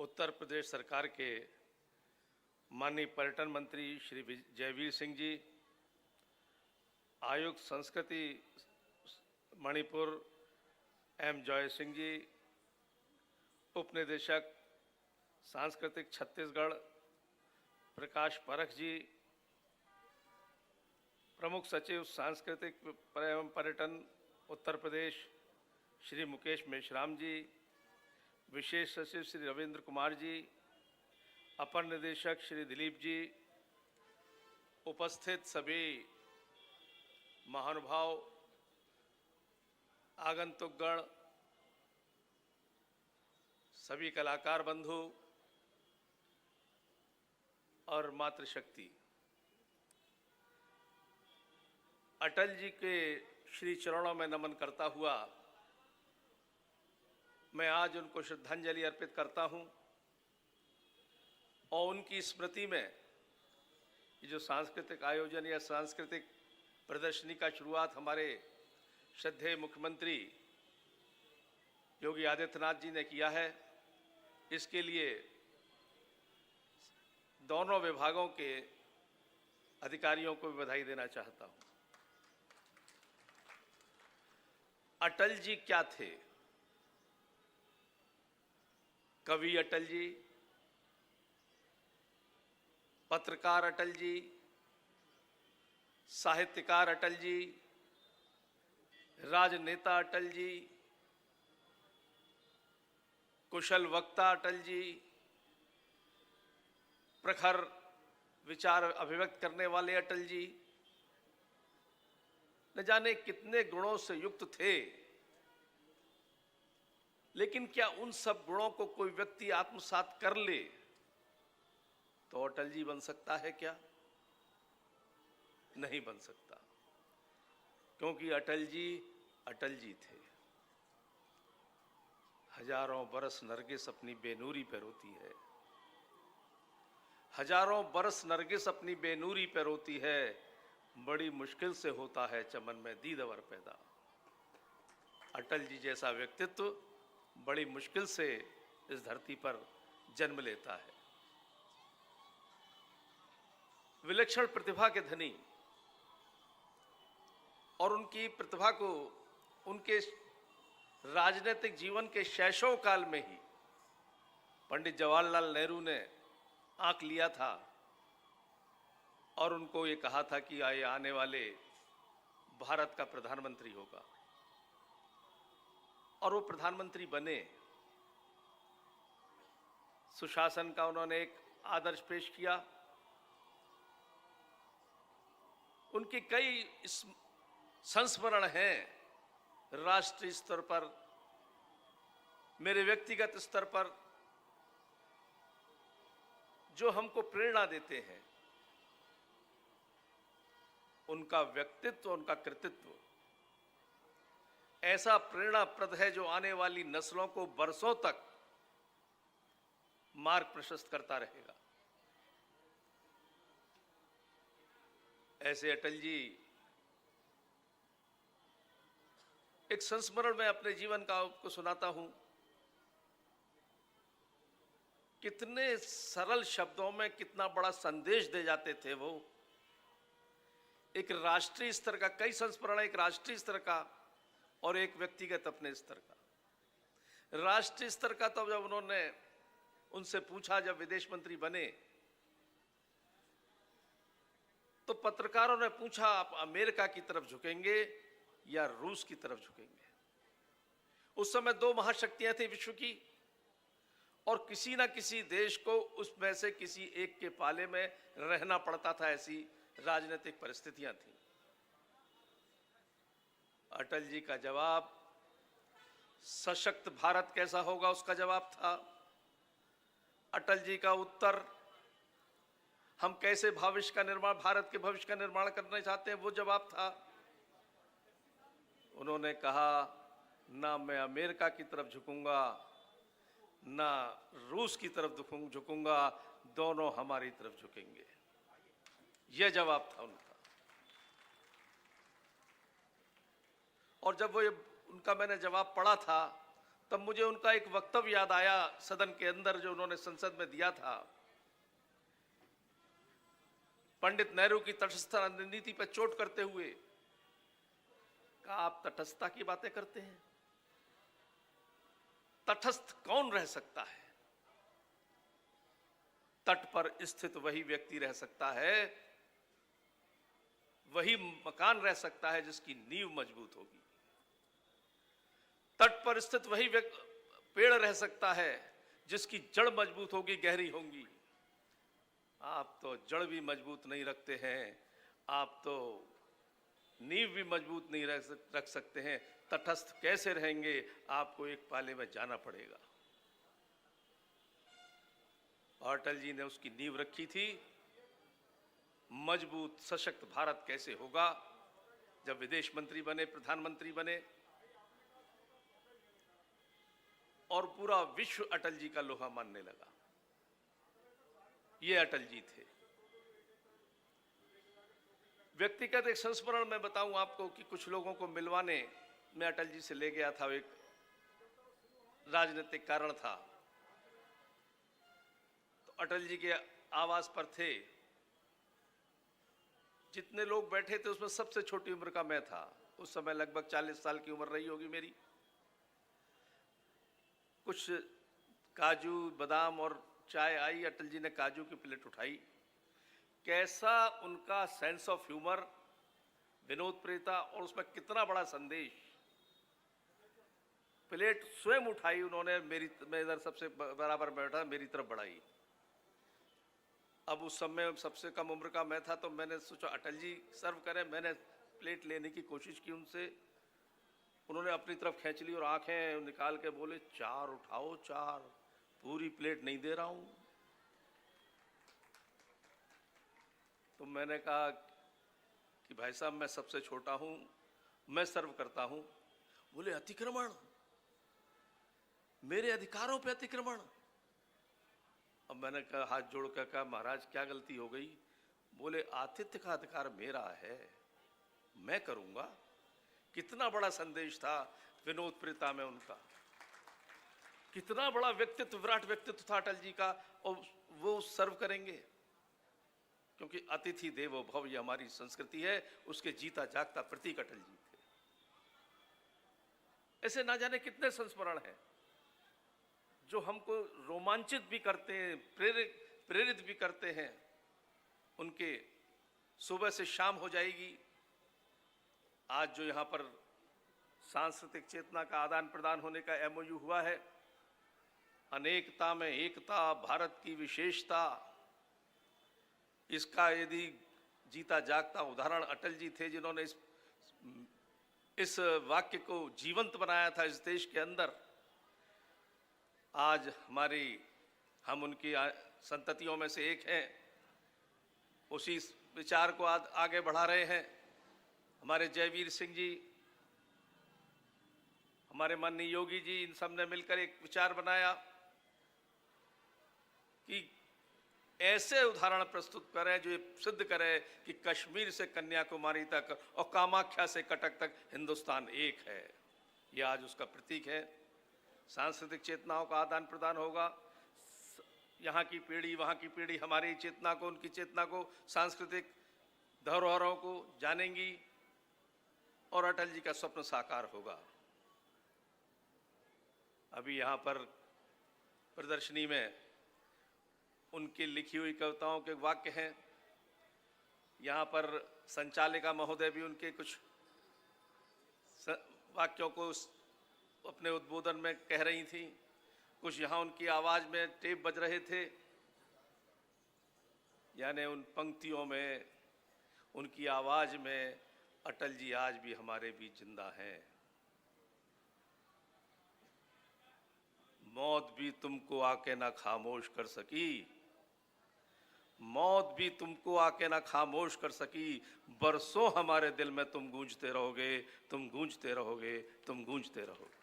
उत्तर प्रदेश सरकार के माननीय पर्यटन मंत्री श्री जयवीर सिंह जी, आयुक्त संस्कृति मणिपुर एम जॉय सिंह जी, उपनिदेशक सांस्कृतिक छत्तीसगढ़ प्रकाश परख जी, प्रमुख सचिव सांस्कृतिक एवं पर्यटन उत्तर प्रदेश श्री मुकेश मेश्राम जी, विशेष सचिव श्री रविंद्र कुमार जी, अपर निदेशक श्री दिलीप जी, उपस्थित सभी महानुभाव, आगंतुकगण, सभी कलाकार बंधु और मातृशक्ति, अटल जी के श्री चरणों में नमन करता हुआ मैं आज उनको श्रद्धांजलि अर्पित करता हूं और उनकी स्मृति में ये जो सांस्कृतिक आयोजन या सांस्कृतिक प्रदर्शनी का शुरुआत हमारे श्रद्धेय मुख्यमंत्री योगी आदित्यनाथ जी ने किया है, इसके लिए दोनों विभागों के अधिकारियों को बधाई देना चाहता हूं। अटल जी क्या थे? कवि अटल जी, पत्रकार अटल जी, साहित्यकार अटल जी, राजनेता अटल जी, कुशल वक्ता अटल जी, प्रखर विचार अभिव्यक्त करने वाले अटल जी, न जाने कितने गुणों से युक्त थे, लेकिन क्या उन सब गुणों को कोई व्यक्ति आत्मसात कर ले तो अटल जी बन सकता है क्या? नहीं बन सकता, क्योंकि अटल जी थे। हजारों बरस नरगिस अपनी बेनूरी पे रोती है, हजारों बरस नरगिस अपनी बेनूरी पे रोती है, बड़ी मुश्किल से होता है चमन में दीदवर पैदा। अटल जी जैसा व्यक्तित्व बड़ी मुश्किल से इस धरती पर जन्म लेता है। विलक्षण प्रतिभा के धनी और उनकी प्रतिभा को उनके राजनीतिक जीवन के शैशव काल में ही पंडित जवाहरलाल नेहरू ने आंक लिया था और उनको ये कहा था कि आने वाले भारत का प्रधानमंत्री होगा, और वो प्रधानमंत्री बने। सुशासन का उन्होंने एक आदर्श पेश किया। उनके कई संस्मरण हैं राष्ट्रीय स्तर पर, मेरे व्यक्तिगत स्तर पर, जो हमको प्रेरणा देते हैं। उनका व्यक्तित्व, उनका कृतित्व ऐसा प्रेरणाप्रद है जो आने वाली नस्लों को बरसों तक मार्ग प्रशस्त करता रहेगा। ऐसे अटल जी एक संस्मरण में अपने जीवन का आपको सुनाता हूं। कितने सरल शब्दों में कितना बड़ा संदेश दे जाते थे वो। एक राष्ट्रीय स्तर का, कई संस्मरण, एक राष्ट्रीय स्तर का और एक व्यक्तिगत अपने स्तर का। राष्ट्रीय स्तर का तो जब उन्होंने उनसे पूछा, जब विदेश मंत्री बने तो पत्रकारों ने पूछा, आप अमेरिका की तरफ झुकेंगे या रूस की तरफ झुकेंगे? उस समय दो महाशक्तियां थी विश्व की, और किसी ना किसी देश को उसमें से किसी एक के पाले में रहना पड़ता था। ऐसी राजनीतिक परिस्थितियां थी। अटल जी का जवाब सशक्त भारत कैसा होगा उसका जवाब था। अटल जी का उत्तर हम कैसे भविष्य का निर्माण, भारत के भविष्य का निर्माण करना चाहते हैं, वो जवाब था। उन्होंने कहा, ना मैं अमेरिका की तरफ झुकूंगा ना रूस की तरफ झुकूंगा, दोनों हमारी तरफ झुकेंगे। यह जवाब था उनका। और जब वो उनका मैंने जवाब पढ़ा था तब मुझे उनका एक वक्तव्य याद आया सदन के अंदर जो उन्होंने संसद में दिया था। पंडित नेहरू की तटस्थ नीति पर चोट करते हुए कहा, आप तटस्थता की बातें करते हैं, तटस्थ कौन रह सकता है? तट पर स्थित वही व्यक्ति रह सकता है, वही मकान रह सकता है जिसकी नींव मजबूत होगी। तट पर स्थित वही पेड़ रह सकता है जिसकी जड़ मजबूत होगी, गहरी होंगी। आप तो जड़ भी मजबूत नहीं रखते हैं, आप तो नींव भी मजबूत नहीं रख सकते हैं। तटस्थ कैसे रहेंगे? आपको एक पाले में जाना पड़ेगा। और अटल जी ने उसकी नींव रखी थी। मजबूत सशक्त भारत कैसे होगा? जब विदेश मंत्री बने, प्रधानमंत्री बने और पूरा विश्व अटल जी का लोहा मानने लगा। ये अटल जी थे। व्यक्तिगत एक संस्मरण मैं बताऊं आपको कि कुछ लोगों को मिलवाने में अटल जी से ले गया था। एक राजनीतिक कारण था। तो अटल जी के आवास पर थे। जितने लोग बैठे थे उसमें सबसे छोटी उम्र का मैं था। उस समय लगभग 40 साल की उम्र रही होगी मेरी। कुछ काजू बादाम और चाय आई। अटल जी ने काजू की प्लेट उठाई। कैसा उनका सेंस ऑफ ह्यूमर, विनोदप्रियता, और उसमें कितना बड़ा संदेश। प्लेट स्वयं उठाई उन्होंने, मैं इधर सबसे बराबर बैठा, मेरी तरफ बढ़ाई। अब उस समय सबसे कम उम्र का मैं था, तो मैंने सोचा अटल जी सर्व करें। मैंने प्लेट लेने की कोशिश की उनसे। उन्होंने अपनी तरफ खींच ली और आंखें निकाल के बोले, 4 उठाओ, 4, पूरी प्लेट नहीं दे रहा हूं। तो मैंने कहा कि भाई साहब, मैं सबसे छोटा हूं, मैं सर्व करता हूं। बोले, अतिक्रमण, मेरे अधिकारों पे अतिक्रमण। अब मैंने कहा, हाथ जोड़ कर कहा, महाराज क्या गलती हो गई? बोले, आतिथ्य का अधिकार मेरा है, मैं करूंगा। कितना बड़ा संदेश था विनोदप्रियता में उनका। कितना बड़ा व्यक्तित्व, विराट व्यक्तित्व था अटल जी का। और वो सर्व करेंगे, क्योंकि अतिथि देवो भव, ये हमारी संस्कृति है। उसके जीता जागता प्रतीक अटल जी थे। ऐसे ना जाने कितने संस्मरण हैं जो हमको रोमांचित भी करते हैं, प्रेरित भी करते हैं। उनके सुबह से शाम हो जाएगी। आज जो यहाँ पर सांस्कृतिक चेतना का आदान प्रदान होने का MOU हुआ है, अनेकता में एकता, भारत की विशेषता, इसका यदि जीता जागता उदाहरण अटल जी थे, जिन्होंने इस वाक्य को जीवंत बनाया था इस देश के अंदर। आज हम उनकी संततियों में से एक हैं, उसी विचार को आगे बढ़ा रहे हैं। हमारे जयवीर सिंह जी, हमारे माननीय योगी जी, इन सब ने मिलकर एक विचार बनाया कि ऐसे उदाहरण प्रस्तुत करें जो ये सिद्ध करे कि कश्मीर से कन्याकुमारी तक और कामाख्या से कटक तक हिंदुस्तान एक है। यह आज उसका प्रतीक है। सांस्कृतिक चेतनाओं का आदान प्रदान होगा। यहाँ की पीढ़ी, वहाँ की पीढ़ी हमारी चेतना को, उनकी चेतना को, सांस्कृतिक धरोहरों को जानेंगी और अटल जी का स्वप्न साकार होगा। अभी यहाँ पर प्रदर्शनी में उनकी लिखी हुई कविताओं के वाक्य हैं। यहाँ पर संचालिका महोदय भी उनके कुछ वाक्यों को अपने उद्बोधन में कह रही थी। कुछ यहाँ उनकी आवाज में टेप बज रहे थे। यानी उन पंक्तियों में, उनकी आवाज में अटल जी आज भी हमारे बीच जिंदा हैं। मौत भी तुमको आके ना खामोश कर सकी, मौत भी तुमको आके ना खामोश कर सकी। बरसों हमारे दिल में तुम गूंजते रहोगे, तुम गूंजते रहोगे, तुम गूंजते रहोगे।